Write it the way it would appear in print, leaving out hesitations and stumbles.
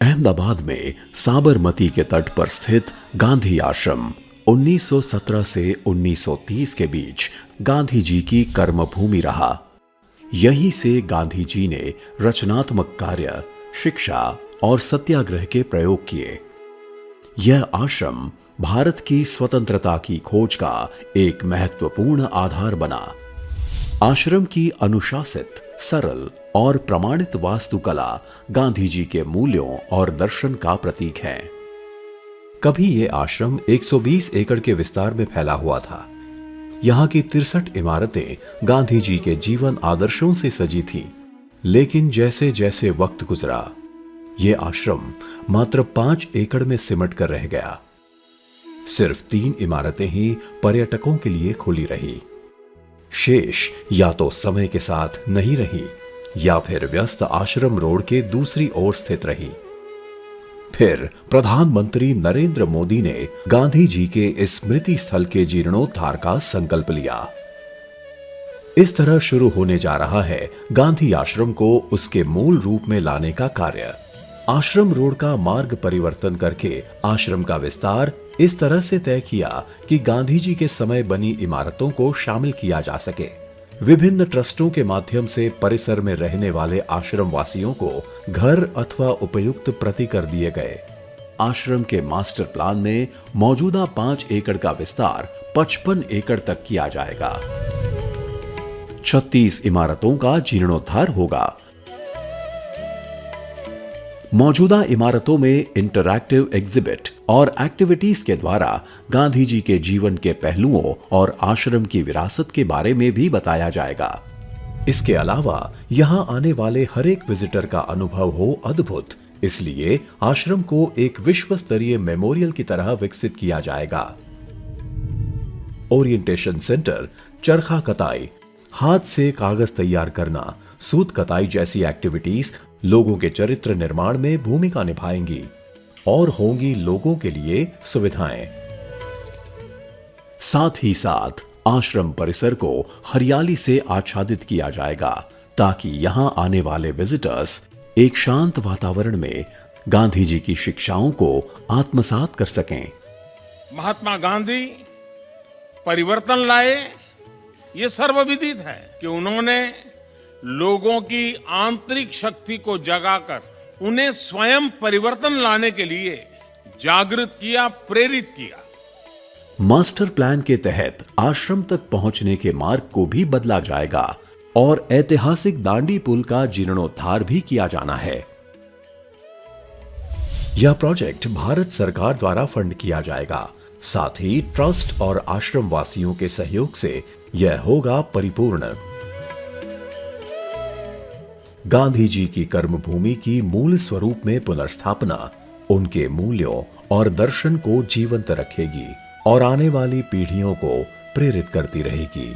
अहमदाबाद में साबरमती के तट पर स्थित गांधी आश्रम 1917 से 1930 के बीच गांधी जी की कर्मभूमि रहा। यहीं से गांधी जी ने रचनात्मक कार्य, शिक्षा और सत्याग्रह के प्रयोग किए। यह आश्रम भारत की स्वतंत्रता की खोज का एक महत्वपूर्ण आधार बना। आश्रम की अनुशासित, सरल और प्रमाणित वास्तुकला गांधी जी के मूल्यों और दर्शन का प्रतीक है। कभी यह आश्रम 120 एकड़ के विस्तार में फैला हुआ था। यहां की 63 इमारतें गांधी जी के जीवन आदर्शों से सजी थीं। लेकिन जैसे जैसे वक्त गुजरा, यह आश्रम मात्र 5 एकड़ में सिमट कर रह गया। सिर्फ 3 इमारतें ही पर्यटकों के लिए खुली रही। शेष या तो समय के साथ नहीं रही या फिर व्यस्त आश्रम रोड के दूसरी ओर स्थित रही। फिर प्रधानमंत्री नरेंद्र मोदी ने गांधी जी के इस स्मृति स्थल के जीर्णोद्धार का संकल्प लिया। इस तरह शुरू होने जा रहा है गांधी आश्रम को उसके मूल रूप में लाने का कार्य। आश्रम रोड का मार्ग परिवर्तन करके आश्रम का विस्तार इस तरह से तय किया कि गांधी जी के समय बनी इमारतों को शामिल किया जा सके। विभिन्न ट्रस्टों के माध्यम से परिसर में रहने वाले आश्रम वासियों को घर अथवा उपयुक्त प्रति कर दिए गए। आश्रम के मास्टर प्लान में मौजूदा 5 एकड़ का विस्तार 55 एकड़ तक किया जाएगा। 36 इमारतों का जीर्णोद्धार होगा। मौजूदा इमारतों में इंटरैक्टिव एग्जिबिट और एक्टिविटीज के द्वारा गांधी जी के जीवन के पहलुओं और आश्रम की विरासत के बारे में भी बताया जाएगा। इसके अलावा यहां आने वाले हर एक विजिटर का अनुभव हो अद्भुत, इसलिए आश्रम को एक विश्व स्तरीय मेमोरियल की तरह विकसित किया जाएगा। ओरिएंटेशन सेंटर, चरखा कताई, हाथ से कागज तैयार करना, सूत कताई जैसी एक्टिविटीज लोगों के चरित्र निर्माण में भूमिका निभाएंगी और होंगी लोगों के लिए सुविधाएं। साथ ही साथ आश्रम परिसर को हरियाली से आच्छादित किया जाएगा ताकि यहां आने वाले विजिटर्स एक शांत वातावरण में गांधी जी की शिक्षाओं को आत्मसात कर सकें। महात्मा गांधी परिवर्तन लाए, ये सर्वविदित है कि उन्होंने लोगों की आंतरिक शक्ति को जगाकर उन्हें स्वयं परिवर्तन लाने के लिए जागृत किया, प्रेरित किया। मास्टर प्लान के तहत आश्रम तक पहुंचने के मार्ग को भी बदला जाएगा और ऐतिहासिक दांडी पुल का जीर्णोद्धार भी किया जाना है। यह प्रोजेक्ट भारत सरकार द्वारा फंड किया जाएगा। साथ ही ट्रस्ट और आश्रम वासियों के सहयोग से यह होगा परिपूर्ण। गांधी जी की कर्मभूमि की मूल स्वरूप में पुनर्स्थापना उनके मूल्यों और दर्शन को जीवंत रखेगी और आने वाली पीढ़ियों को प्रेरित करती रहेगी।